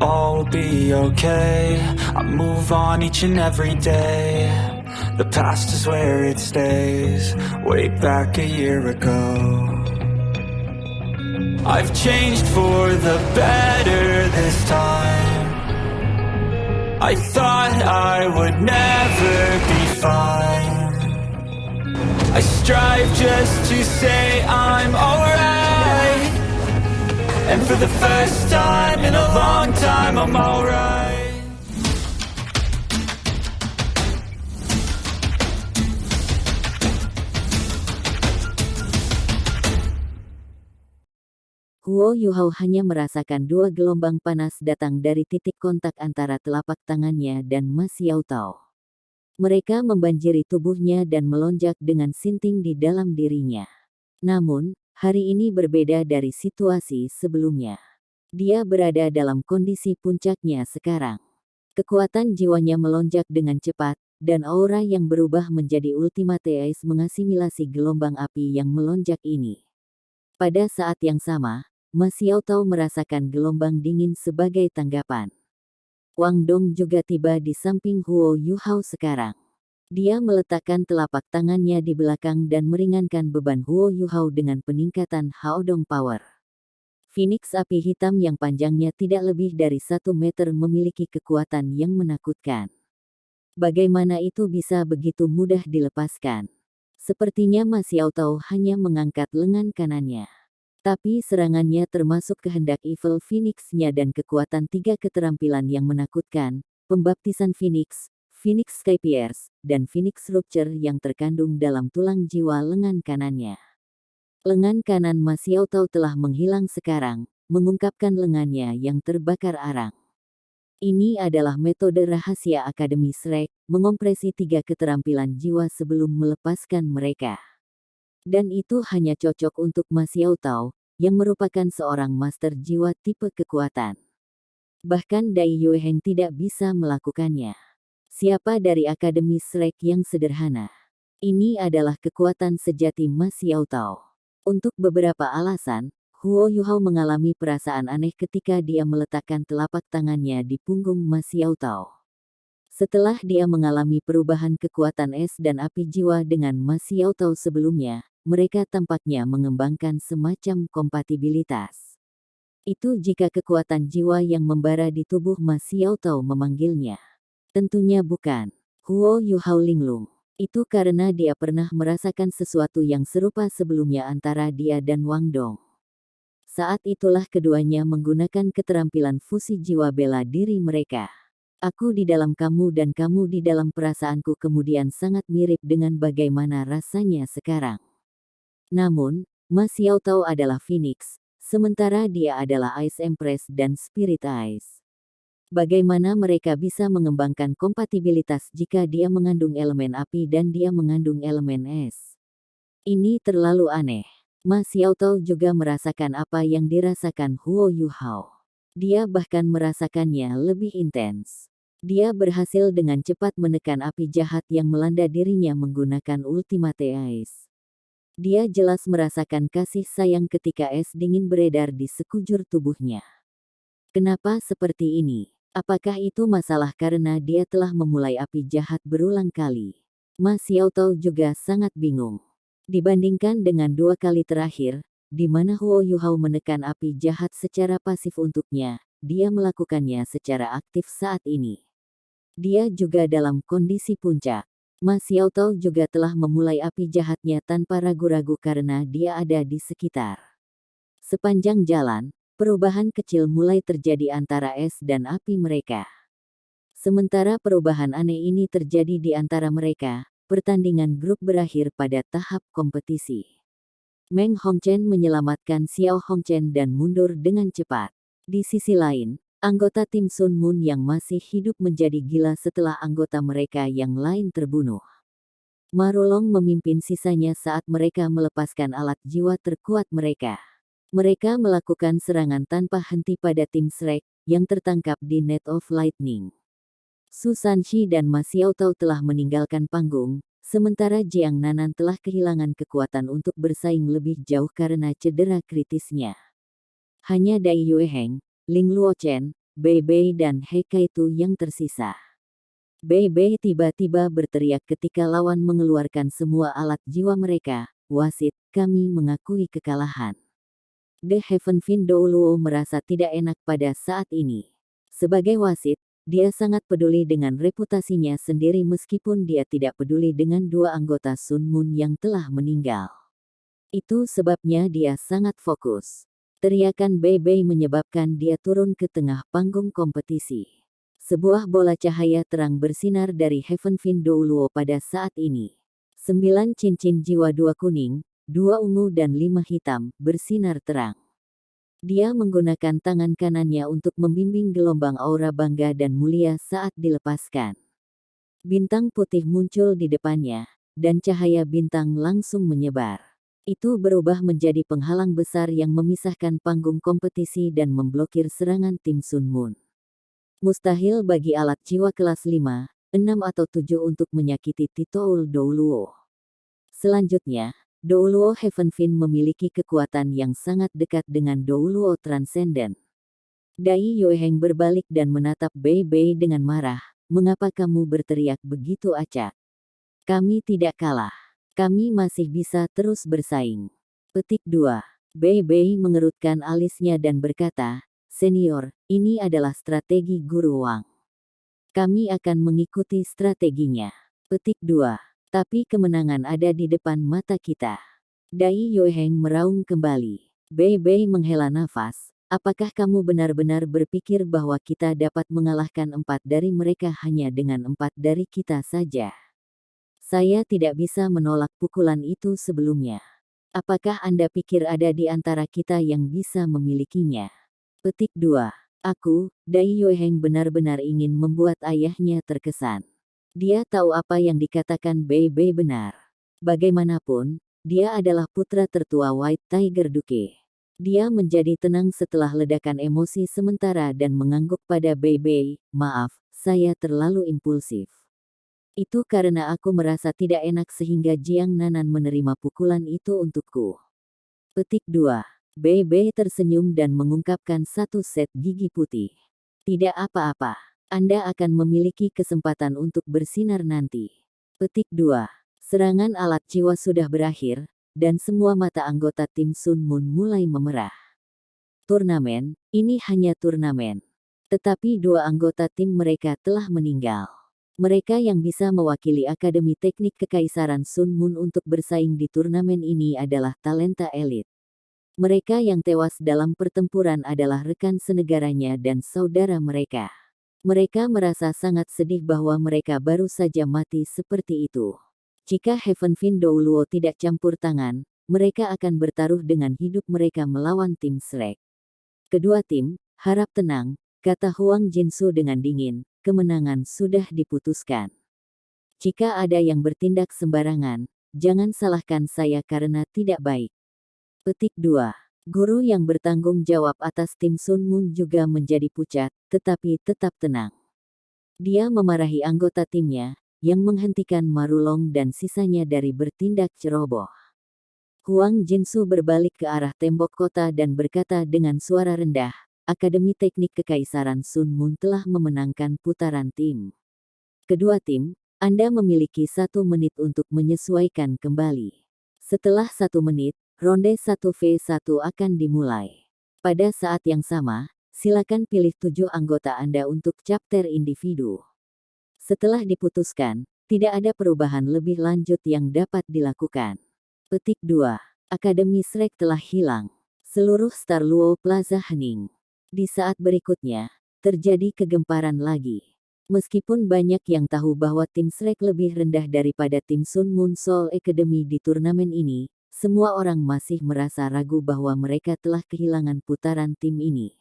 all will be okay. I move on each and every day. The past is where it stays. Way back a year ago, I've changed for the better this time. I thought I would never be fine. I strive just to say I'm alright, and for the first time in a long time I'm alright. Huo Yuhao hanya merasakan dua gelombang panas datang dari titik kontak antara telapak tangannya dan Ma Xiaotao. Mereka membanjiri tubuhnya dan melonjak dengan sinting di dalam dirinya. Namun, hari ini berbeda dari situasi sebelumnya. Dia berada dalam kondisi puncaknya sekarang. Kekuatan jiwanya melonjak dengan cepat, dan aura yang berubah menjadi Ultimate Ice mengasimilasi gelombang api yang melonjak ini. Pada saat yang sama, Ma Xiaotao merasakan gelombang dingin sebagai tanggapan. Wang Dong juga tiba di samping Huo Yuhao sekarang. Dia meletakkan telapak tangannya di belakang dan meringankan beban Huo Yuhao dengan peningkatan Haodong Power. Phoenix api hitam yang panjangnya tidak lebih dari 1 meter memiliki kekuatan yang menakutkan. Bagaimana itu bisa begitu mudah dilepaskan? Sepertinya Ma Xiaotao hanya mengangkat lengan kanannya. Tapi serangannya termasuk kehendak Evil Phoenix-nya dan kekuatan 3 keterampilan yang menakutkan, pembaptisan Phoenix, Phoenix Sky Pierce, dan Phoenix Rupture yang terkandung dalam tulang jiwa lengan kanannya. Lengan kanan Ma Xiaotao telah menghilang sekarang, mengungkapkan lengannya yang terbakar arang. Ini adalah metode rahasia Akademi Shrek, mengompresi 3 keterampilan jiwa sebelum melepaskan mereka. Dan itu hanya cocok untuk Ma Xiaotao, yang merupakan seorang master jiwa tipe kekuatan. Bahkan Dai Yueheng tidak bisa melakukannya. Siapa dari Akademi Shrek yang sederhana? Ini adalah kekuatan sejati Ma Xiaotao. Untuk beberapa alasan, Huo Yuhao mengalami perasaan aneh ketika dia meletakkan telapak tangannya di punggung Ma Xiaotao. Setelah dia mengalami perubahan kekuatan es dan api jiwa dengan Ma Xiaotao sebelumnya, mereka tampaknya mengembangkan semacam kompatibilitas. Itu jika kekuatan jiwa yang membara di tubuh Ma Xiaotao memanggilnya. Tentunya bukan Huo Yuhao linglung. Itu karena dia pernah merasakan sesuatu yang serupa sebelumnya antara dia dan Wang Dong. Saat itulah keduanya menggunakan keterampilan fusi jiwa bela diri mereka. Aku di dalam kamu dan kamu di dalam perasaanku kemudian sangat mirip dengan bagaimana rasanya sekarang. Namun, Ma Xiaotao adalah Phoenix, sementara dia adalah Ice Empress dan Spirit Ice. Bagaimana mereka bisa mengembangkan kompatibilitas jika dia mengandung elemen api dan dia mengandung elemen es? Ini terlalu aneh. Ma Xiaotao juga merasakan apa yang dirasakan Huo Yuhao. Dia bahkan merasakannya lebih intens. Dia berhasil dengan cepat menekan api jahat yang melanda dirinya menggunakan Ultimate Ice. Dia jelas merasakan kasih sayang ketika es dingin beredar di sekujur tubuhnya. Kenapa seperti ini? Apakah itu masalah karena dia telah memulai api jahat berulang kali? Ma Xiaotao juga sangat bingung. Dibandingkan dengan 2 kali terakhir, di mana Huo Yuhao menekan api jahat secara pasif untuknya, dia melakukannya secara aktif saat ini. Dia juga dalam kondisi puncak. Ma Xiaotao juga telah memulai api jahatnya tanpa ragu-ragu karena dia ada di sekitar. Sepanjang jalan, perubahan kecil mulai terjadi antara es dan api mereka. Sementara perubahan aneh ini terjadi di antara mereka, pertandingan grup berakhir pada tahap kompetisi. Meng Hongchen menyelamatkan Xiao Hongchen dan mundur dengan cepat. Di sisi lain, anggota tim Sun Moon yang masih hidup menjadi gila setelah anggota mereka yang lain terbunuh. Ma Rolong memimpin sisanya saat mereka melepaskan alat jiwa terkuat mereka. Mereka melakukan serangan tanpa henti pada tim Shrek, yang tertangkap di Net of Lightning. Su Sanxi dan Ma Xiaotao telah meninggalkan panggung, sementara Jiang Nanan telah kehilangan kekuatan untuk bersaing lebih jauh karena cedera kritisnya. Hanya Dai Yueheng, Ling Luochen, Bei Bei dan Hekaitu yang tersisa. Bei Bei tiba-tiba berteriak ketika lawan mengeluarkan semua alat jiwa mereka. Wasit, kami mengakui kekalahan. The Heaven Fin Douluo merasa tidak enak pada saat ini. Sebagai wasit, dia sangat peduli dengan reputasinya sendiri meskipun dia tidak peduli dengan dua anggota Sun Moon yang telah meninggal. Itu sebabnya dia sangat fokus. Teriakan Bei Bei menyebabkan dia turun ke tengah panggung kompetisi. Sebuah bola cahaya terang bersinar dari Heaven Fin Douluo pada saat ini. 9 cincin jiwa, 2 kuning, 2 ungu dan 5 hitam, bersinar terang. Dia menggunakan tangan kanannya untuk membimbing gelombang aura bangga dan mulia saat dilepaskan. Bintang putih muncul di depannya, dan cahaya bintang langsung menyebar. Itu berubah menjadi penghalang besar yang memisahkan panggung kompetisi dan memblokir serangan tim Sun Moon. Mustahil bagi alat jiwa kelas 5, 6 atau 7 untuk menyakiti Titoul Douluo. Selanjutnya, Douluo Heaven Fin memiliki kekuatan yang sangat dekat dengan Douluo Transcendent. Dai Yueheng berbalik dan menatap Bei Bei dengan marah. Mengapa kamu berteriak begitu acak? Kami tidak kalah. Kami masih bisa terus bersaing. Petik 2. Bei Bei mengerutkan alisnya dan berkata, Senior, ini adalah strategi Guru Wang. Kami akan mengikuti strateginya. Petik 2. Tapi kemenangan ada di depan mata kita. Dai Yueheng meraung kembali. Bei Bei menghela nafas. Apakah kamu benar-benar berpikir bahwa kita dapat mengalahkan 4 dari mereka hanya dengan 4 dari kita saja? Saya tidak bisa menolak pukulan itu sebelumnya. Apakah Anda pikir ada di antara kita yang bisa memilikinya? Petik 2. Aku, Dai Yueheng benar-benar ingin membuat ayahnya terkesan. Dia tahu apa yang dikatakan Bei Bei benar. Bagaimanapun, dia adalah putra tertua White Tiger Duke. Dia menjadi tenang setelah ledakan emosi sementara dan mengangguk pada Bei Bei, maaf, saya terlalu impulsif. Itu karena aku merasa tidak enak sehingga Jiang Nanan menerima pukulan itu untukku. Petik 2. Bei Bei tersenyum dan mengungkapkan satu set gigi putih. Tidak apa-apa. Anda akan memiliki kesempatan untuk bersinar nanti. Petik 2. Serangan alat jiwa sudah berakhir, dan semua mata anggota tim Sun Moon mulai memerah. Turnamen, ini hanya turnamen. Tetapi 2 anggota tim mereka telah meninggal. Mereka yang bisa mewakili Akademi Teknik Kekaisaran Sun Moon untuk bersaing di turnamen ini adalah talenta elit. Mereka yang tewas dalam pertempuran adalah rekan senegaranya dan saudara mereka. Mereka merasa sangat sedih bahwa mereka baru saja mati seperti itu. Jika Heaven Fin Douluo tidak campur tangan, mereka akan bertaruh dengan hidup mereka melawan tim Shrek. Kedua tim, harap tenang, kata Huang Jinsu dengan dingin, kemenangan sudah diputuskan. Jika ada yang bertindak sembarangan, jangan salahkan saya karena tidak baik. Petik 2. Guru yang bertanggung jawab atas tim Sun Moon juga menjadi pucat, tetapi tetap tenang. Dia memarahi anggota timnya, yang menghentikan Marulong dan sisanya dari bertindak ceroboh. Huang Jinsu berbalik ke arah tembok kota dan berkata dengan suara rendah, Akademi Teknik Kekaisaran Sun Moon telah memenangkan putaran tim. Kedua tim, Anda memiliki 1 menit untuk menyesuaikan kembali. Setelah 1 menit, ronde 1v1 akan dimulai. Pada saat yang sama, silakan pilih 7 anggota Anda untuk chapter individu. Setelah diputuskan, tidak ada perubahan lebih lanjut yang dapat dilakukan. Petik 2. Akademi Shrek telah hilang. Seluruh Star Luo Plaza hening. Di saat berikutnya, terjadi kegemparan lagi. Meskipun banyak yang tahu bahwa tim Shrek lebih rendah daripada tim Sun Moon Soul Academy di turnamen ini, semua orang masih merasa ragu bahwa mereka telah kehilangan putaran tim ini.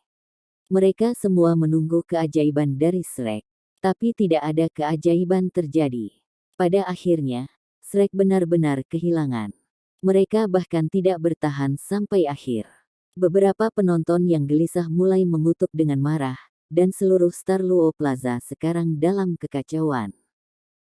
Mereka semua menunggu keajaiban dari Shrek. Tapi tidak ada keajaiban terjadi. Pada akhirnya, Shrek benar-benar kehilangan. Mereka bahkan tidak bertahan sampai akhir. Beberapa penonton yang gelisah mulai mengutuk dengan marah, dan seluruh Star Luo Plaza sekarang dalam kekacauan.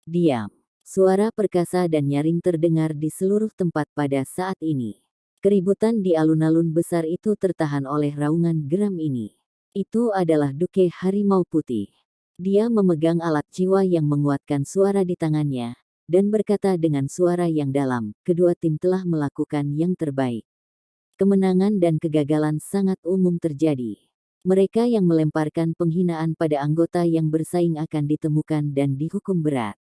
Diam. Suara perkasa dan nyaring terdengar di seluruh tempat pada saat ini. Keributan di alun-alun besar itu tertahan oleh raungan geram ini. Itu adalah Duke Harimau Putih. Dia memegang alat jiwa yang menguatkan suara di tangannya, dan berkata dengan suara yang dalam, kedua tim telah melakukan yang terbaik. Kemenangan dan kegagalan sangat umum terjadi. Mereka yang melemparkan penghinaan pada anggota yang bersaing akan ditemukan dan dihukum berat.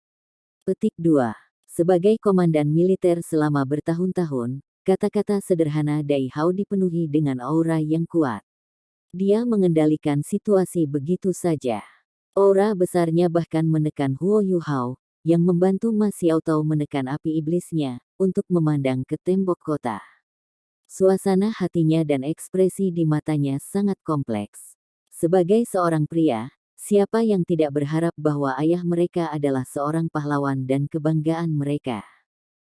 Petik 2. Sebagai komandan militer selama bertahun-tahun, kata-kata sederhana Dai Hao dipenuhi dengan aura yang kuat. Dia mengendalikan situasi begitu saja. Aura besarnya bahkan menekan Huo Yuhao, yang membantu Ma Xiaotao menekan api iblisnya, untuk memandang ke tembok kota. Suasana hatinya dan ekspresi di matanya sangat kompleks. Sebagai seorang pria, siapa yang tidak berharap bahwa ayah mereka adalah seorang pahlawan dan kebanggaan mereka?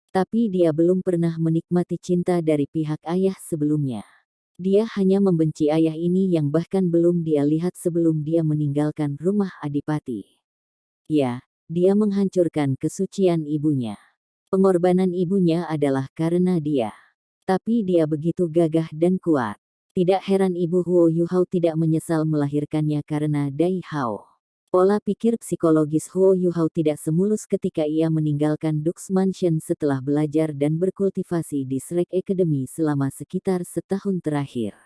Tapi dia belum pernah menikmati cinta dari pihak ayah sebelumnya. Dia hanya membenci ayah ini yang bahkan belum dia lihat sebelum dia meninggalkan rumah Adipati. Ya, dia menghancurkan kesucian ibunya. Pengorbanan ibunya adalah karena dia. Tapi dia begitu gagah dan kuat. Tidak heran ibu Huo Yuhao tidak menyesal melahirkannya karena Dai Hao. Pola pikir psikologis Huo Yuhao tidak semulus ketika ia meninggalkan Dux Mansion setelah belajar dan berkultivasi di Shrek Academy selama sekitar setahun terakhir.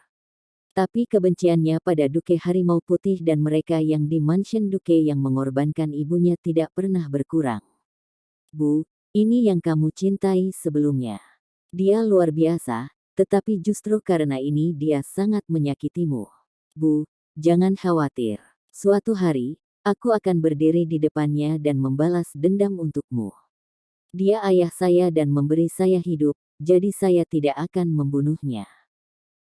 Tapi kebenciannya pada Duke Harimau Putih dan mereka yang di Mansion Duke yang mengorbankan ibunya tidak pernah berkurang. Bu, ini yang kamu cintai sebelumnya. Dia luar biasa, tetapi justru karena ini dia sangat menyakitimu. Bu, jangan khawatir. Suatu hari, aku akan berdiri di depannya dan membalas dendam untukmu. Dia ayah saya dan memberi saya hidup, jadi saya tidak akan membunuhnya.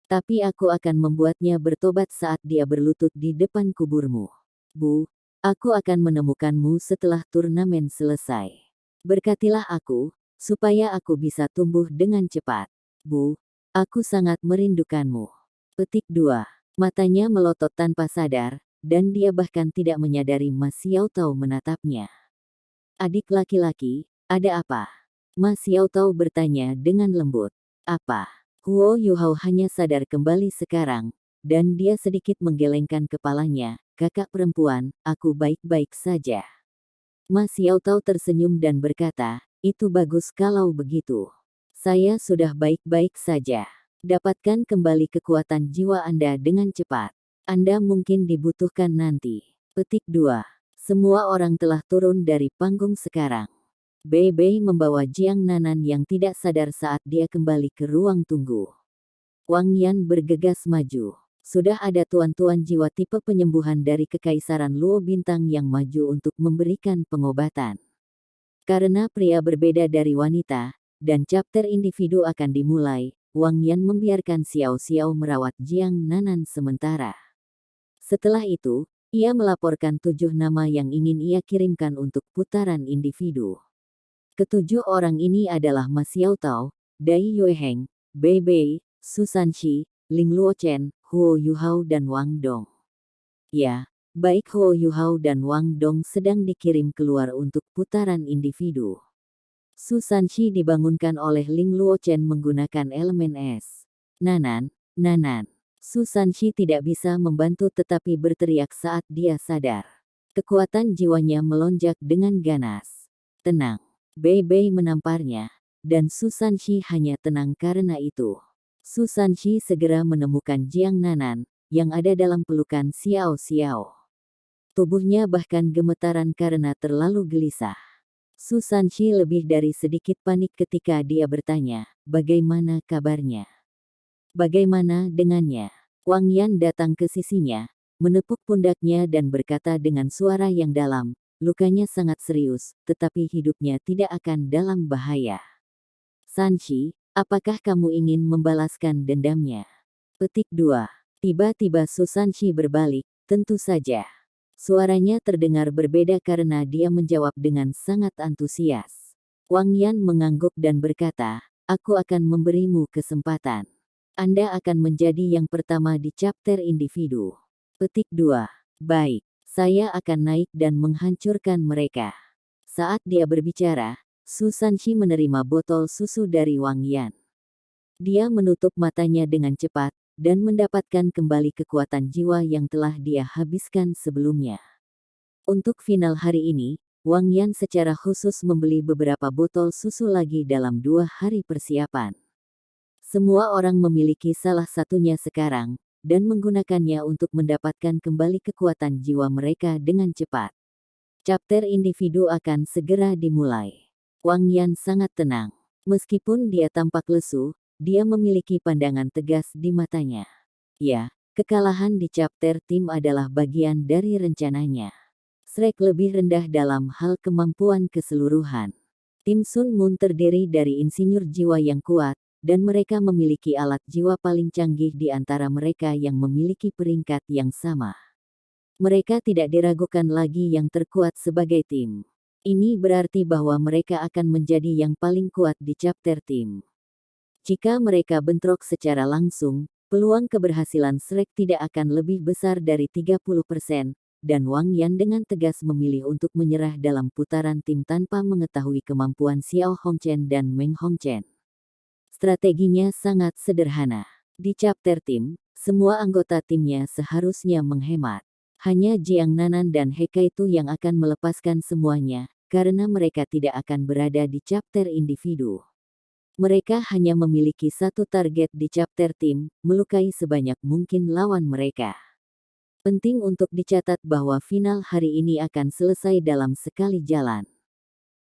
Tapi aku akan membuatnya bertobat saat dia berlutut di depan kuburmu. Bu, aku akan menemukanmu setelah turnamen selesai. Berkatilah aku, supaya aku bisa tumbuh dengan cepat. Bu, aku sangat merindukanmu. Petik 2. Matanya melotot tanpa sadar, dan dia bahkan tidak menyadari Ma Xiaotao menatapnya. Adik laki-laki, ada apa? Ma Xiaotao bertanya dengan lembut. Apa? Huo Yuhao hanya sadar kembali sekarang, dan dia sedikit menggelengkan kepalanya. Kakak perempuan, aku baik-baik saja. Ma Xiaotao tersenyum dan berkata, itu bagus kalau begitu. Saya sudah baik-baik saja. Dapatkan kembali kekuatan jiwa Anda dengan cepat. Anda mungkin dibutuhkan nanti. Petik 2. Semua orang telah turun dari panggung sekarang. Bei Bei membawa Jiang Nanan yang tidak sadar saat dia kembali ke ruang tunggu. Wang Yan bergegas maju. Sudah ada tuan-tuan jiwa tipe penyembuhan dari Kekaisaran Luo Bintang yang maju untuk memberikan pengobatan. Karena pria berbeda dari wanita, dan chapter individu akan dimulai, Wang Yan membiarkan Xiao Xiao merawat Jiang Nanan sementara. Setelah itu, ia melaporkan 7 nama yang ingin ia kirimkan untuk putaran individu. Ketujuh orang ini adalah Ma Xiaotao, Dai Yueheng, Bei Bei, Su Sanxi, Ling Luochen, Huo Yuhao dan Wang Dong. Ya, baik Huo Yuhao dan Wang Dong sedang dikirim keluar untuk putaran individu. Su Sanxi dibangunkan oleh Ling Luochen menggunakan elemen es. Nanan, Nanan. Su Sanxi tidak bisa membantu tetapi berteriak saat dia sadar. Kekuatan jiwanya melonjak dengan ganas. Tenang. Bei Bei menamparnya, dan Su Sanxi hanya tenang karena itu. Su Sanxi segera menemukan Jiang Nanan, yang ada dalam pelukan Xiao Xiao. Tubuhnya bahkan gemetaran karena terlalu gelisah. Su Sanxi lebih dari sedikit panik ketika dia bertanya, bagaimana kabarnya? Bagaimana dengannya? Wang Yan datang ke sisinya, menepuk pundaknya dan berkata dengan suara yang dalam, lukanya sangat serius, tetapi hidupnya tidak akan dalam bahaya. Sanxi, apakah kamu ingin membalaskan dendamnya? Petik 2. Tiba-tiba Su Sanxi berbalik, tentu saja. Suaranya terdengar berbeda karena dia menjawab dengan sangat antusias. Wang Yan mengangguk dan berkata, aku akan memberimu kesempatan. Anda akan menjadi yang pertama di chapter individu. Petik 2. Baik, saya akan naik dan menghancurkan mereka. Saat dia berbicara, Su Sanxi menerima botol susu dari Wang Yan. Dia menutup matanya dengan cepat, dan mendapatkan kembali kekuatan jiwa yang telah dia habiskan sebelumnya. Untuk final hari ini, Wang Yan secara khusus membeli beberapa botol susu lagi dalam 2 hari persiapan. Semua orang memiliki salah satunya sekarang, dan menggunakannya untuk mendapatkan kembali kekuatan jiwa mereka dengan cepat. Chapter individu akan segera dimulai. Wang Yan sangat tenang. Meskipun dia tampak lesu, dia memiliki pandangan tegas di matanya. Ya, kekalahan di chapter tim adalah bagian dari rencananya. Shrek lebih rendah dalam hal kemampuan keseluruhan. Tim Sun Moon terdiri dari insinyur jiwa yang kuat, dan mereka memiliki alat jiwa paling canggih di antara mereka yang memiliki peringkat yang sama. Mereka tidak diragukan lagi yang terkuat sebagai tim. Ini berarti bahwa mereka akan menjadi yang paling kuat di chapter tim. Jika mereka bentrok secara langsung, peluang keberhasilan Shrek tidak akan lebih besar dari 30%, dan Wang Yan dengan tegas memilih untuk menyerah dalam putaran tim tanpa mengetahui kemampuan Xiao Hongchen dan Meng Hongchen. Strateginya sangat sederhana. Di chapter tim, semua anggota timnya seharusnya menghemat. Hanya Jiang Nanan dan He Kaitu yang akan melepaskan semuanya, karena mereka tidak akan berada di chapter individu. Mereka hanya memiliki satu target di chapter tim, melukai sebanyak mungkin lawan mereka. Penting untuk dicatat bahwa final hari ini akan selesai dalam sekali jalan.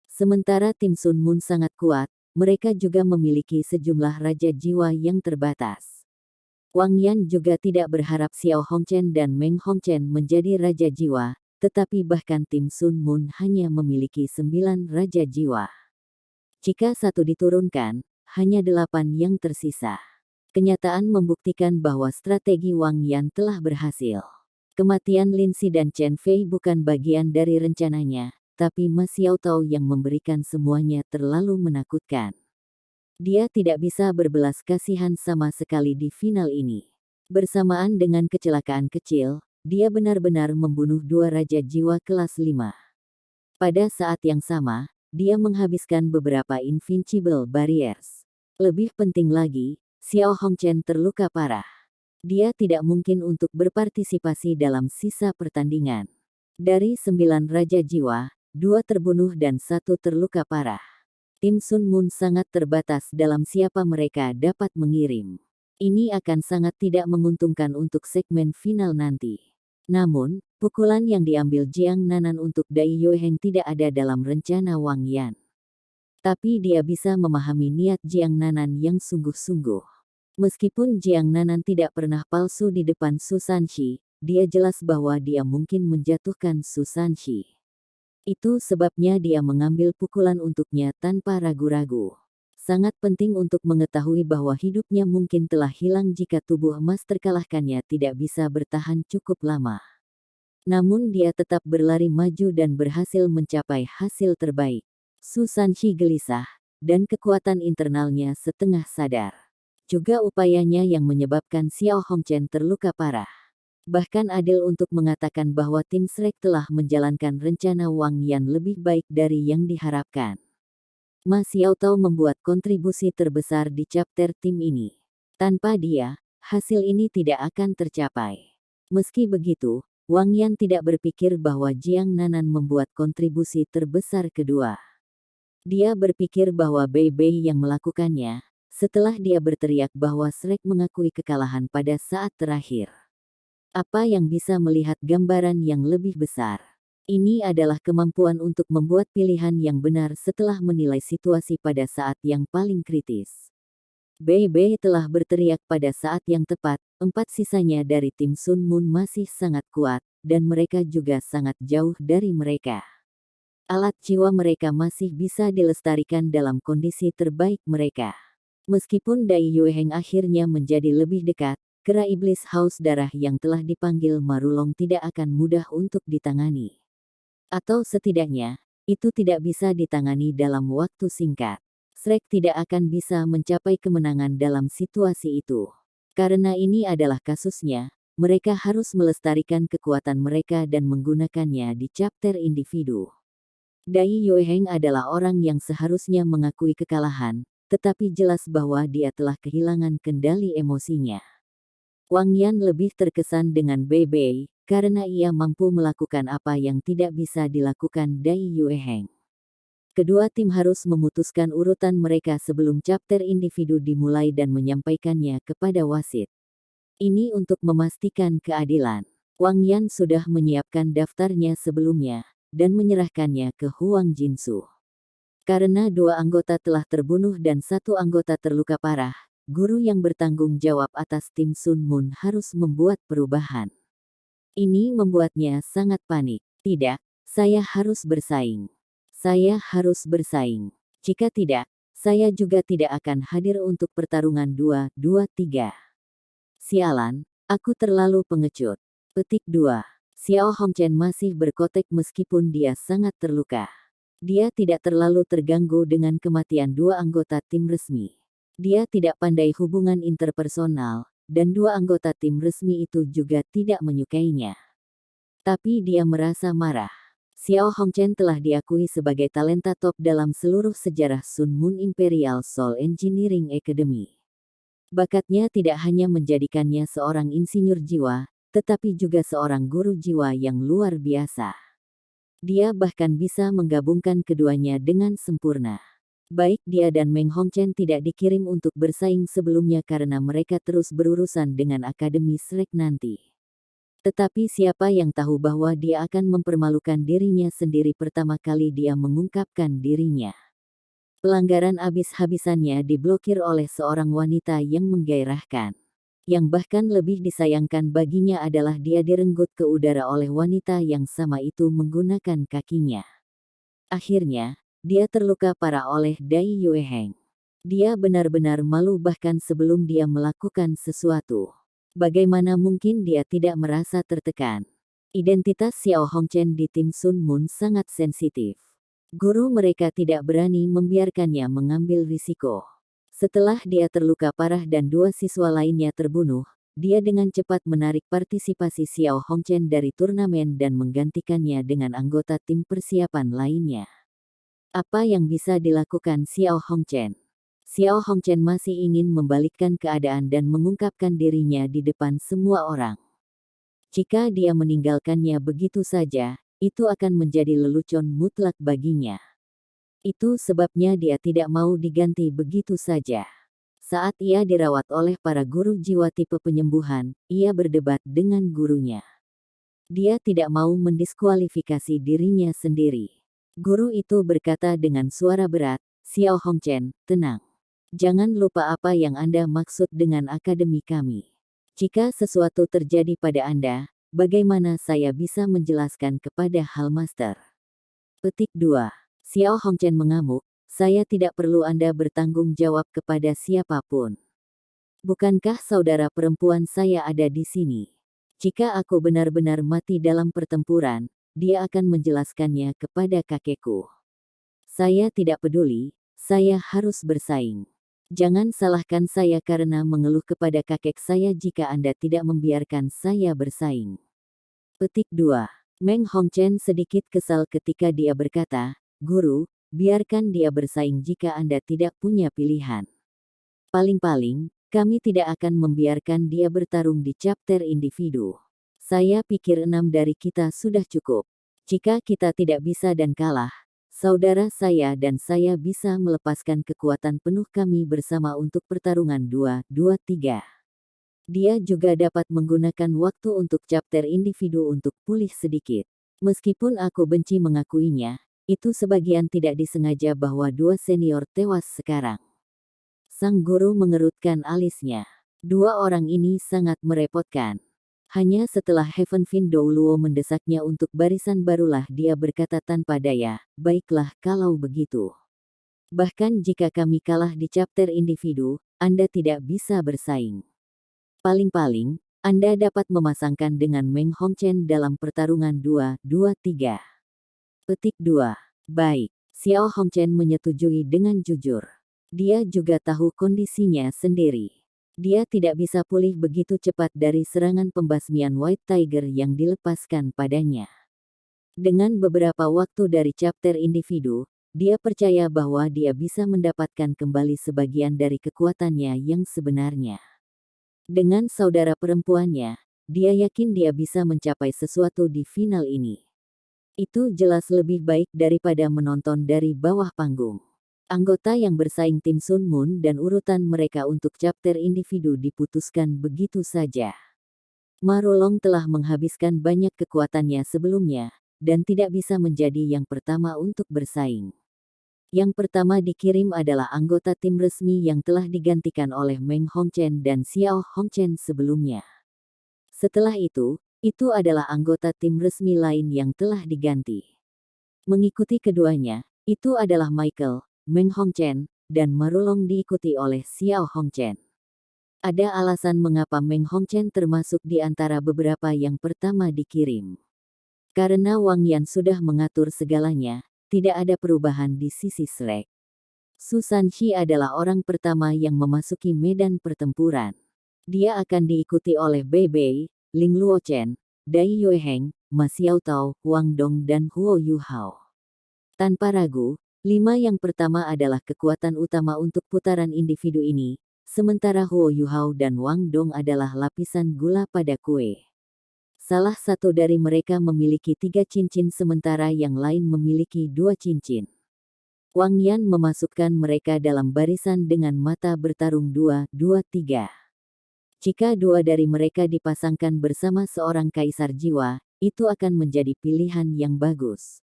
Sementara tim Sun Moon sangat kuat, mereka juga memiliki sejumlah raja jiwa yang terbatas. Wang Yan juga tidak berharap Xiao Hongchen dan Meng Hongchen menjadi raja jiwa, tetapi bahkan tim Sun Moon hanya memiliki 9 raja jiwa. Jika satu diturunkan, hanya 8 yang tersisa. Kenyataan membuktikan bahwa strategi Wang Yan telah berhasil. Kematian Lin Si dan Chen Fei bukan bagian dari rencananya, tapi Ma Xiaotao yang memberikan semuanya terlalu menakutkan. Dia tidak bisa berbelas kasihan sama sekali di final ini. Bersamaan dengan kecelakaan kecil, dia benar-benar membunuh 2 raja jiwa kelas 5. Pada saat yang sama, dia menghabiskan beberapa invincible barriers. Lebih penting lagi, Xiao Hongchen terluka parah. Dia tidak mungkin untuk berpartisipasi dalam sisa pertandingan. Dari 9 raja jiwa, 2 terbunuh dan 1 terluka parah. Tim Sun Moon sangat terbatas dalam siapa mereka dapat mengirim. Ini akan sangat tidak menguntungkan untuk segmen final nanti. Namun, pukulan yang diambil Jiang Nanan untuk Dai Yueheng tidak ada dalam rencana Wang Yan. Tapi dia bisa memahami niat Jiang Nanan yang sungguh-sungguh. Meskipun Jiang Nanan tidak pernah palsu di depan Su Sanxi, dia jelas bahwa dia mungkin menjatuhkan Su Sanxi. Itu sebabnya dia mengambil pukulan untuknya tanpa ragu-ragu. Sangat penting untuk mengetahui bahwa hidupnya mungkin telah hilang jika tubuh emas terkalahkannya tidak bisa bertahan cukup lama. Namun dia tetap berlari maju dan berhasil mencapai hasil terbaik. Su Sanxi gelisah, dan kekuatan internalnya setengah sadar. Juga upayanya yang menyebabkan Xiao Hongchen terluka parah. Bahkan adil untuk mengatakan bahwa tim Shrek telah menjalankan rencana Wang Yan lebih baik dari yang diharapkan. Ma Xiaotao membuat kontribusi terbesar di chapter tim ini. Tanpa dia, hasil ini tidak akan tercapai. Meski begitu, Wang Yan tidak berpikir bahwa Jiang Nanan membuat kontribusi terbesar kedua. Dia berpikir bahwa Bei Bei yang melakukannya, setelah dia berteriak bahwa Shrek mengakui kekalahan pada saat terakhir. Apa yang bisa melihat gambaran yang lebih besar? Ini adalah kemampuan untuk membuat pilihan yang benar setelah menilai situasi pada saat yang paling kritis. Bei Bei telah berteriak pada saat yang tepat, 4 sisanya dari tim Sun Moon masih sangat kuat, dan mereka juga sangat jauh dari mereka. Alat jiwa mereka masih bisa dilestarikan dalam kondisi terbaik mereka. Meskipun Dai Yueheng akhirnya menjadi lebih dekat, kera iblis haus darah yang telah dipanggil Marulong tidak akan mudah untuk ditangani. Atau setidaknya, itu tidak bisa ditangani dalam waktu singkat. Shrek tidak akan bisa mencapai kemenangan dalam situasi itu. Karena ini adalah kasusnya, mereka harus melestarikan kekuatan mereka dan menggunakannya di chapter individu. Dai Yueheng adalah orang yang seharusnya mengakui kekalahan, tetapi jelas bahwa dia telah kehilangan kendali emosinya. Wang Yan lebih terkesan dengan Bei Bei, karena ia mampu melakukan apa yang tidak bisa dilakukan Dai Yueheng. Kedua tim harus memutuskan urutan mereka sebelum chapter individu dimulai dan menyampaikannya kepada wasit. Ini untuk memastikan keadilan. Wang Yan sudah menyiapkan daftarnya sebelumnya, dan menyerahkannya ke Huang Jinsu. Karena 2 anggota telah terbunuh dan 1 anggota terluka parah, guru yang bertanggung jawab atas tim Sun Moon harus membuat perubahan. Ini membuatnya sangat panik. Tidak, saya harus bersaing. Saya harus bersaing. Jika tidak, saya juga tidak akan hadir untuk pertarungan 2-2-3. Sialan, aku terlalu pengecut. Petik 2. Xiao Hongchen masih berkotek meskipun dia sangat terluka. Dia tidak terlalu terganggu dengan kematian 2 anggota tim resmi. Dia tidak pandai hubungan interpersonal, dan 2 anggota tim resmi itu juga tidak menyukainya. Tapi dia merasa marah. Xiao Hongchen telah diakui sebagai talenta top dalam seluruh sejarah Sun Moon Imperial Soul Engineering Academy. Bakatnya tidak hanya menjadikannya seorang insinyur jiwa, tetapi juga seorang guru jiwa yang luar biasa. Dia bahkan bisa menggabungkan keduanya dengan sempurna. Baik dia dan Meng Hongchen tidak dikirim untuk bersaing sebelumnya karena mereka terus berurusan dengan Akademi Shrek nanti. Tetapi siapa yang tahu bahwa dia akan mempermalukan dirinya sendiri pertama kali dia mengungkapkan dirinya. Pelanggaran habis-habisannya diblokir oleh seorang wanita yang menggairahkan. Yang bahkan lebih disayangkan baginya adalah dia direnggut ke udara oleh wanita yang sama itu menggunakan kakinya. Akhirnya, dia terluka parah oleh Dai Yueheng. Dia benar-benar malu bahkan sebelum dia melakukan sesuatu. Bagaimana mungkin dia tidak merasa tertekan? Identitas Xiao Hongchen di tim Sun Moon sangat sensitif. Guru mereka tidak berani membiarkannya mengambil risiko. Setelah dia terluka parah dan 2 siswa lainnya terbunuh, dia dengan cepat menarik partisipasi Xiao Hongchen dari turnamen dan menggantikannya dengan anggota tim persiapan lainnya. Apa yang bisa dilakukan Xiao Hongchen? Xiao Hongchen masih ingin membalikkan keadaan dan mengungkapkan dirinya di depan semua orang. Jika dia meninggalkannya begitu saja, itu akan menjadi lelucon mutlak baginya. Itu sebabnya dia tidak mau diganti begitu saja. Saat ia dirawat oleh para guru jiwa tipe penyembuhan, ia berdebat dengan gurunya. Dia tidak mau mendiskualifikasi dirinya sendiri. Guru itu berkata dengan suara berat, "Xiao Hongchen, tenang. Jangan lupa apa yang Anda maksud dengan akademi kami. Jika sesuatu terjadi pada Anda, bagaimana saya bisa menjelaskan kepada Hallmaster?" Petik 2. Xiao Hongchen mengamuk, "Saya tidak perlu Anda bertanggung jawab kepada siapapun. Bukankah saudara perempuan saya ada di sini? Jika aku benar-benar mati dalam pertempuran, dia akan menjelaskannya kepada kakekku. Saya tidak peduli, saya harus bersaing. Jangan salahkan saya karena mengeluh kepada kakek saya jika Anda tidak membiarkan saya bersaing." Petik 2. Meng Hongchen sedikit kesal ketika dia berkata, "Guru, biarkan dia bersaing jika Anda tidak punya pilihan. Paling-paling, kami tidak akan membiarkan dia bertarung di chapter individu. Saya pikir 6 dari kita sudah cukup. Jika kita tidak bisa dan kalah, saudara saya dan saya bisa melepaskan kekuatan penuh kami bersama untuk pertarungan 2-2-3. Dia juga dapat menggunakan waktu untuk chapter individu untuk pulih sedikit. Meskipun aku benci mengakuinya, itu sebagian tidak disengaja bahwa 2 senior tewas sekarang." Sang guru mengerutkan alisnya. 2 orang ini sangat merepotkan. Hanya setelah Heaven Fin Douluo mendesaknya untuk barisan barulah dia berkata tanpa daya, "Baiklah kalau begitu. Bahkan jika kami kalah di chapter individu, Anda tidak bisa bersaing. Paling-paling, Anda dapat memasangkan dengan Meng Hongchen dalam pertarungan 2-2-3. Petik 2. Baik, Xiao Hongchen menyetujui dengan jujur. Dia juga tahu kondisinya sendiri. Dia tidak bisa pulih begitu cepat dari serangan pembasmian White Tiger yang dilepaskan padanya. Dengan beberapa waktu dari chapter individu, dia percaya bahwa dia bisa mendapatkan kembali sebagian dari kekuatannya yang sebenarnya. Dengan saudara perempuannya, dia yakin dia bisa mencapai sesuatu di final ini. Itu jelas lebih baik daripada menonton dari bawah panggung. Anggota yang bersaing tim Sun Moon dan urutan mereka untuk chapter individu diputuskan begitu saja. Ma Rolong telah menghabiskan banyak kekuatannya sebelumnya, dan tidak bisa menjadi yang pertama untuk bersaing. Yang pertama dikirim adalah anggota tim resmi yang telah digantikan oleh Meng Hongchen dan Xiao Hongchen sebelumnya. Setelah itu adalah anggota tim resmi lain yang telah diganti. Mengikuti keduanya, itu adalah Michael, Meng Hongchen, dan Ma Rolong diikuti oleh Xiao Hongchen. Ada alasan mengapa Meng Hongchen termasuk di antara beberapa yang pertama dikirim. Karena Wang Yan sudah mengatur segalanya, tidak ada perubahan di sisi Shrek. Su Sanxi adalah orang pertama yang memasuki medan pertempuran. Dia akan diikuti oleh Bei Bei, Ling Luochen, Dai Yueheng, Ma Xiaotao, Wang Dong dan Huo Yuhao. Tanpa ragu, 5 yang pertama adalah kekuatan utama untuk putaran individu ini, sementara Huo Yuhao dan Wang Dong adalah lapisan gula pada kue. Salah satu dari mereka memiliki 3 cincin sementara yang lain memiliki 2 cincin. Wang Yan memasukkan mereka dalam barisan dengan mata bertarung 2-2-3. Jika 2 dari mereka dipasangkan bersama seorang kaisar jiwa, itu akan menjadi pilihan yang bagus.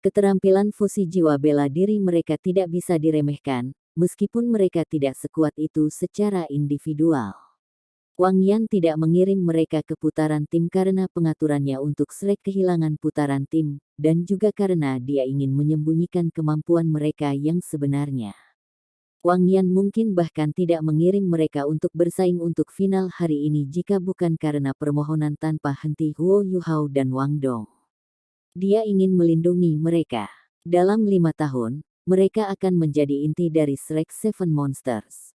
Keterampilan fusi jiwa bela diri mereka tidak bisa diremehkan, meskipun mereka tidak sekuat itu secara individual. Wang Yan tidak mengirim mereka ke putaran tim karena pengaturannya untuk Shrek kehilangan putaran tim, dan juga karena dia ingin menyembunyikan kemampuan mereka yang sebenarnya. Wang Yan mungkin bahkan tidak mengirim mereka untuk bersaing untuk final hari ini jika bukan karena permohonan tanpa henti Huo Yuhao dan Wang Dong. Dia ingin melindungi mereka. Dalam 5 tahun, mereka akan menjadi inti dari Shrek Seven Monsters.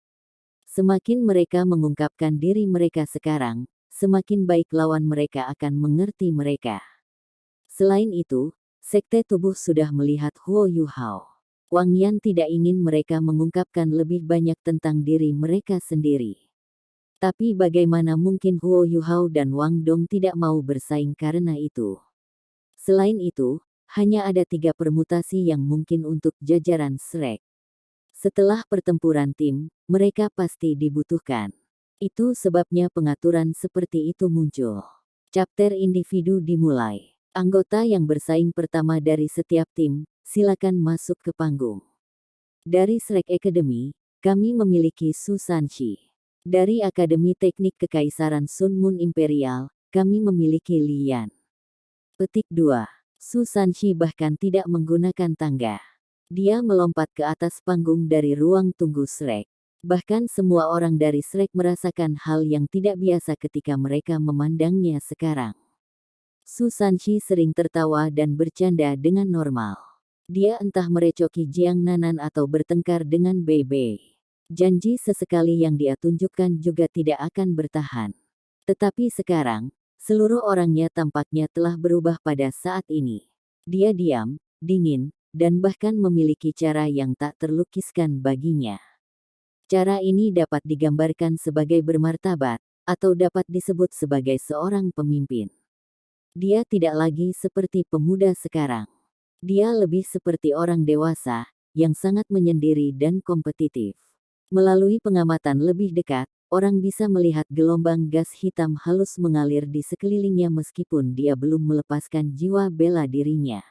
Semakin mereka mengungkapkan diri mereka sekarang, semakin baik lawan mereka akan mengerti mereka. Selain itu, Sekte Tubuh sudah melihat Huo Yuhao. Wang Yan tidak ingin mereka mengungkapkan lebih banyak tentang diri mereka sendiri. Tapi bagaimana mungkin Huo Yuhao dan Wang Dong tidak mau bersaing karena itu? Selain itu, hanya ada 3 permutasi yang mungkin untuk jajaran Shrek. Setelah pertempuran tim, mereka pasti dibutuhkan. Itu sebabnya pengaturan seperti itu muncul. Chapter individu dimulai. Anggota yang bersaing pertama dari setiap tim, silakan masuk ke panggung. Dari Shrek Academy, kami memiliki Su Sanxi. Dari Akademi Teknik Kekaisaran Sun Moon Imperial, kami memiliki Li Yan. Petik 2. Su Sanxi bahkan tidak menggunakan tangga. Dia melompat ke atas panggung dari ruang tunggu Shrek. Bahkan semua orang dari Shrek merasakan hal yang tidak biasa ketika mereka memandangnya sekarang. Su Sanxi sering tertawa dan bercanda dengan normal. Dia entah merecoki Jiang Nanan atau bertengkar dengan Bei Bei. Janji sesekali yang dia tunjukkan juga tidak akan bertahan. Tetapi sekarang, seluruh orangnya tampaknya telah berubah pada saat ini. Dia diam, dingin, dan bahkan memiliki cara yang tak terlukiskan baginya. Cara ini dapat digambarkan sebagai bermartabat, atau dapat disebut sebagai seorang pemimpin. Dia tidak lagi seperti pemuda sekarang. Dia lebih seperti orang dewasa, yang sangat menyendiri dan kompetitif. Melalui pengamatan lebih dekat, orang bisa melihat gelombang gas hitam halus mengalir di sekelilingnya meskipun dia belum melepaskan jiwa bela dirinya.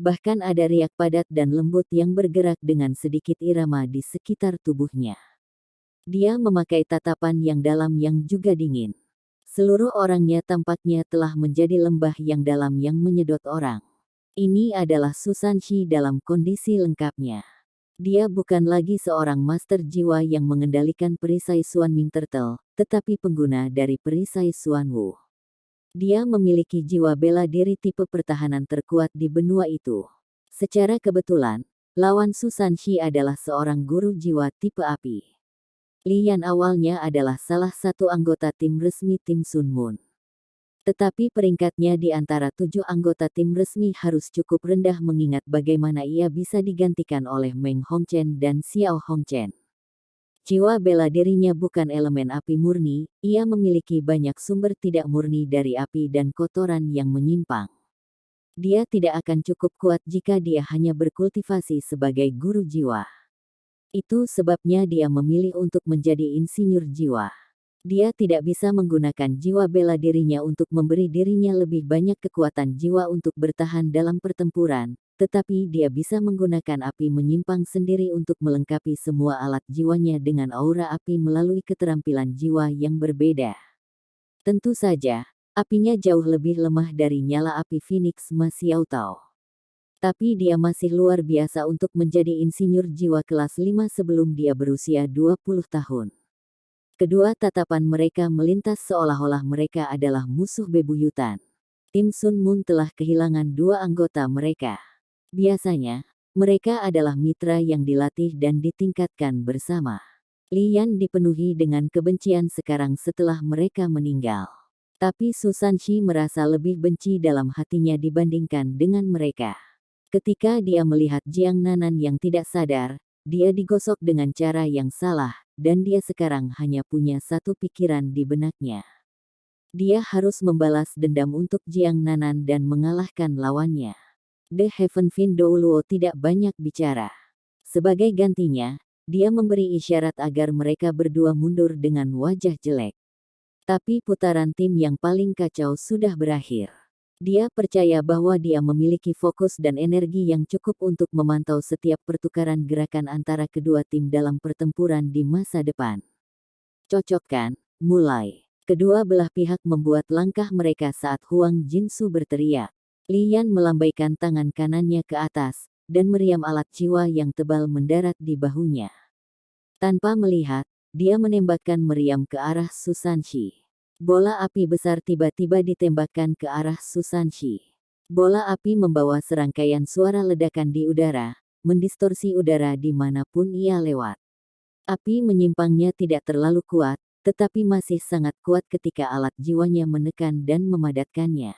Bahkan ada riak padat dan lembut yang bergerak dengan sedikit irama di sekitar tubuhnya. Dia memakai tatapan yang dalam yang juga dingin. Seluruh orangnya tampaknya telah menjadi lembah yang dalam yang menyedot orang. Ini adalah Su Sanxi dalam kondisi lengkapnya. Dia bukan lagi seorang master jiwa yang mengendalikan perisai Xuan Ming Turtle, tetapi pengguna dari perisai Xuan Wu. Dia memiliki jiwa bela diri tipe pertahanan terkuat di benua itu. Secara kebetulan, lawan Su Sanxi adalah seorang guru jiwa tipe api. Li Yan awalnya adalah salah satu anggota tim resmi tim Sun Moon. Tetapi peringkatnya di antara 7 anggota tim resmi harus cukup rendah mengingat bagaimana ia bisa digantikan oleh Meng Hongchen dan Xiao Hongchen. Jiwa bela dirinya bukan elemen api murni, ia memiliki banyak sumber tidak murni dari api dan kotoran yang menyimpang. Dia tidak akan cukup kuat jika dia hanya berkultivasi sebagai guru jiwa. Itu sebabnya dia memilih untuk menjadi insinyur jiwa. Dia tidak bisa menggunakan jiwa bela dirinya untuk memberi dirinya lebih banyak kekuatan jiwa untuk bertahan dalam pertempuran, tetapi dia bisa menggunakan api menyimpang sendiri untuk melengkapi semua alat jiwanya dengan aura api melalui keterampilan jiwa yang berbeda. Tentu saja, apinya jauh lebih lemah dari nyala api Phoenix Ma Xiaotao. Tapi dia masih luar biasa untuk menjadi insinyur jiwa kelas 5 sebelum dia berusia 20 tahun. Kedua tatapan mereka melintas seolah-olah mereka adalah musuh bebuyutan. Tim Sun Moon telah kehilangan 2 anggota mereka. Biasanya, mereka adalah mitra yang dilatih dan ditingkatkan bersama. Li Yan dipenuhi dengan kebencian sekarang setelah mereka meninggal. Tapi Su Sanxi merasa lebih benci dalam hatinya dibandingkan dengan mereka. Ketika dia melihat Jiang Nanan yang tidak sadar, dia digosok dengan cara yang salah, dan dia sekarang hanya punya satu pikiran di benaknya. Dia harus membalas dendam untuk Jiang Nanan dan mengalahkan lawannya. The Heaven Fin Douluo tidak banyak bicara. Sebagai gantinya, dia memberi isyarat agar mereka berdua mundur dengan wajah jelek. Tapi putaran tim yang paling kacau sudah berakhir. Dia percaya bahwa dia memiliki fokus dan energi yang cukup untuk memantau setiap pertukaran gerakan antara kedua tim dalam pertempuran di masa depan. Cocok kan? Mulai. Kedua belah pihak membuat langkah mereka saat Huang Jinsu berteriak. Li Yan melambaikan tangan kanannya ke atas, dan meriam alat jiwa yang tebal mendarat di bahunya. Tanpa melihat, dia menembakkan meriam ke arah Su Sanxi. Bola api besar tiba-tiba ditembakkan ke arah Su Sanxi. Bola api membawa serangkaian suara ledakan di udara, mendistorsi udara di manapun ia lewat. Api menyimpangnya tidak terlalu kuat, tetapi masih sangat kuat ketika alat jiwanya menekan dan memadatkannya.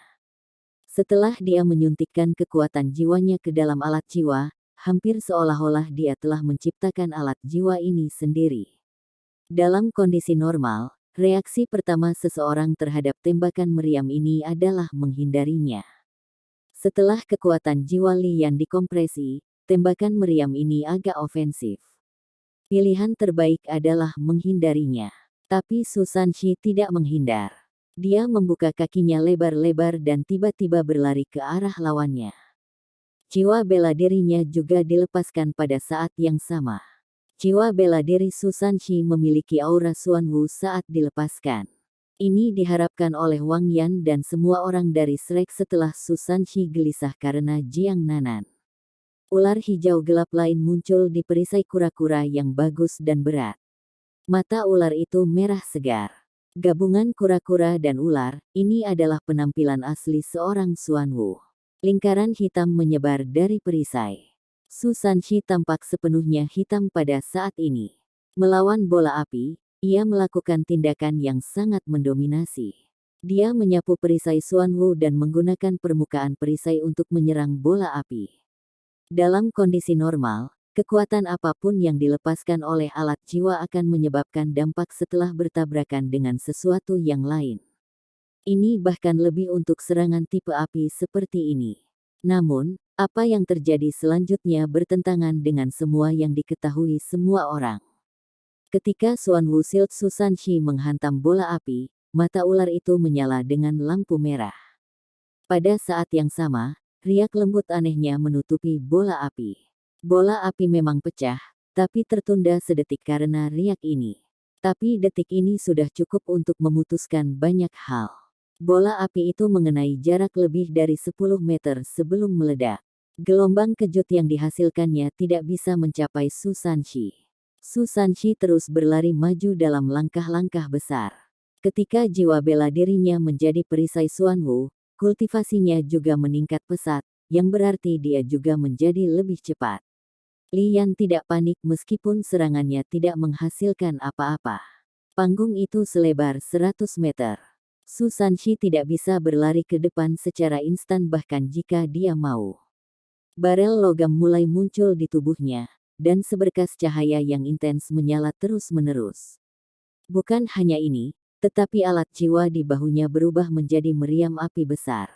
Setelah dia menyuntikkan kekuatan jiwanya ke dalam alat jiwa, hampir seolah-olah dia telah menciptakan alat jiwa ini sendiri. Dalam kondisi normal, reaksi pertama seseorang terhadap tembakan meriam ini adalah menghindarinya. Setelah kekuatan jiwa Li Yan dikompresi, tembakan meriam ini agak ofensif. Pilihan terbaik adalah menghindarinya. Tapi Su Sanxi tidak menghindar. Dia membuka kakinya lebar-lebar dan tiba-tiba berlari ke arah lawannya. Jiwa bela dirinya juga dilepaskan pada saat yang sama. Jiwa bela diri Su Sanxi memiliki aura Xuan Wu saat dilepaskan. Ini diharapkan oleh Wang Yan dan semua orang dari Shrek setelah Su Sanxi gelisah karena Jiang Nanan. Ular hijau gelap lain muncul di perisai kura-kura yang bagus dan berat. Mata ular itu merah segar. Gabungan kura-kura dan ular, ini adalah penampilan asli seorang Xuan Wu. Lingkaran hitam menyebar dari perisai. Su Sanxi tampak sepenuhnya hitam pada saat ini. Melawan bola api, ia melakukan tindakan yang sangat mendominasi. Dia menyapu perisai Xuan Wu dan menggunakan permukaan perisai untuk menyerang bola api. Dalam kondisi normal, kekuatan apapun yang dilepaskan oleh alat jiwa akan menyebabkan dampak setelah bertabrakan dengan sesuatu yang lain. Ini bahkan lebih untuk serangan tipe api seperti ini. Namun, apa yang terjadi selanjutnya bertentangan dengan semua yang diketahui semua orang. Ketika Xuan Wu Shield Su Sanxi menghantam bola api, mata ular itu menyala dengan lampu merah. Pada saat yang sama, riak lembut anehnya menutupi bola api. Bola api memang pecah, tapi tertunda sedetik karena riak ini. Tapi detik ini sudah cukup untuk memutuskan banyak hal. Bola api itu mengenai jarak lebih dari 10 meter sebelum meledak. Gelombang kejut yang dihasilkannya tidak bisa mencapai Su Sanxi. Su Sanxi terus berlari maju dalam langkah-langkah besar. Ketika jiwa bela dirinya menjadi perisai Xuan Wu, kultivasinya juga meningkat pesat, yang berarti dia juga menjadi lebih cepat. Li Yan tidak panik meskipun serangannya tidak menghasilkan apa-apa. Panggung itu selebar 100 meter. Su Sanxi tidak bisa berlari ke depan secara instan bahkan jika dia mau. Barel logam mulai muncul di tubuhnya, dan seberkas cahaya yang intens menyala terus-menerus. Bukan hanya ini, tetapi alat jiwa di bahunya berubah menjadi meriam api besar.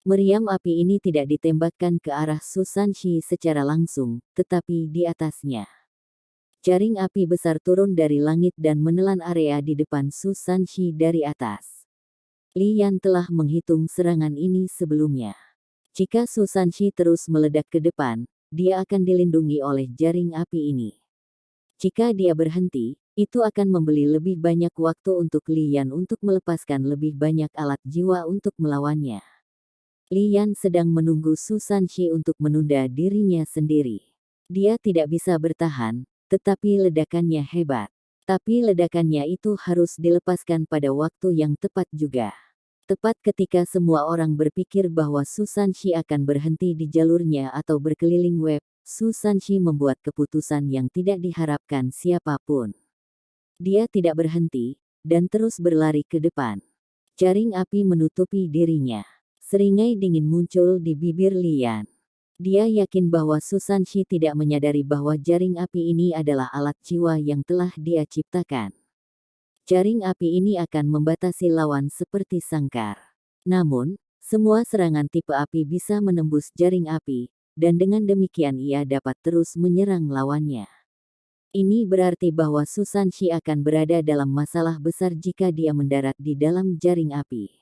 Meriam api ini tidak ditembakkan ke arah Su Sanshi secara langsung, tetapi di atasnya. Jaring api besar turun dari langit dan menelan area di depan Su Sanshi dari atas. Li Yan telah menghitung serangan ini sebelumnya. Jika Su Sanshi terus meledak ke depan, dia akan dilindungi oleh jaring api ini. Jika dia berhenti, itu akan membeli lebih banyak waktu untuk Li Yan untuk melepaskan lebih banyak alat jiwa untuk melawannya. Li Yan sedang menunggu Su Sanshi untuk menunda dirinya sendiri. Dia tidak bisa bertahan, tetapi ledakannya hebat. Tapi ledakannya itu harus dilepaskan pada waktu yang tepat juga. Tepat ketika semua orang berpikir bahwa Su Sanshi akan berhenti di jalurnya atau berkeliling web, Su Sanshi membuat keputusan yang tidak diharapkan siapapun. Dia tidak berhenti, dan terus berlari ke depan. Jaring api menutupi dirinya. Seringai dingin muncul di bibir Li Yan. Dia yakin bahwa Su Sanshi tidak menyadari bahwa jaring api ini adalah alat jiwa yang telah dia ciptakan. Jaring api ini akan membatasi lawan seperti sangkar. Namun, semua serangan tipe api bisa menembus jaring api, dan dengan demikian ia dapat terus menyerang lawannya. Ini berarti bahwa Su Sanshi akan berada dalam masalah besar jika dia mendarat di dalam jaring api.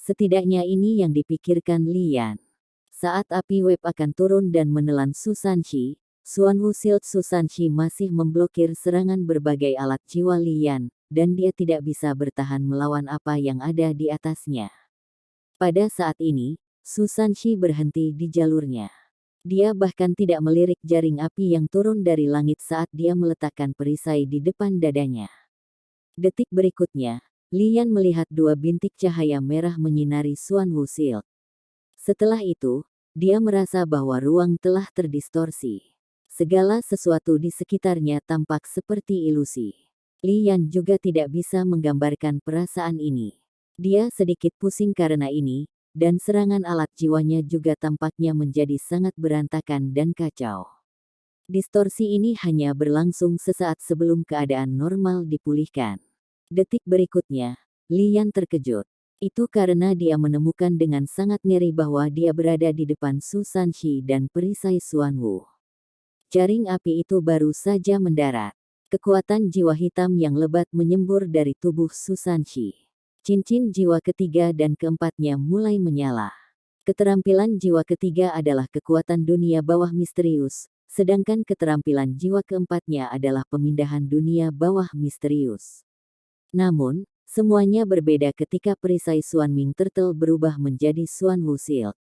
Setidaknya ini yang dipikirkan Li Yan. Saat api web akan turun dan menelan Su Sanshi, Xuanwu Shield Su Sanshi masih memblokir serangan berbagai alat jiwa Li Yan, dan dia tidak bisa bertahan melawan apa yang ada di atasnya. Pada saat ini, Su Sanshi berhenti di jalurnya. Dia bahkan tidak melirik jaring api yang turun dari langit saat dia meletakkan perisai di depan dadanya. Detik berikutnya, Li Yan melihat dua bintik cahaya merah menyinari Xuanwu Shield. Setelah itu, dia merasa bahwa ruang telah terdistorsi. Segala sesuatu di sekitarnya tampak seperti ilusi. Li Yan juga tidak bisa menggambarkan perasaan ini. Dia sedikit pusing karena ini, dan serangan alat jiwanya juga tampaknya menjadi sangat berantakan dan kacau. Distorsi ini hanya berlangsung sesaat sebelum keadaan normal dipulihkan. Detik berikutnya, Li Yan terkejut. Itu karena dia menemukan dengan sangat ngeri bahwa dia berada di depan Su Sanshi dan perisai Xuanwu. Jaring api itu baru saja mendarat. Kekuatan jiwa hitam yang lebat menyembur dari tubuh Su Sanshi. Cincin jiwa ketiga dan keempatnya mulai menyala. Keterampilan jiwa ketiga adalah kekuatan dunia bawah misterius, sedangkan keterampilan jiwa keempatnya adalah pemindahan dunia bawah misterius. Namun, semuanya berbeda ketika perisai Xuanming Turtle berubah menjadi Xuanwu Shield.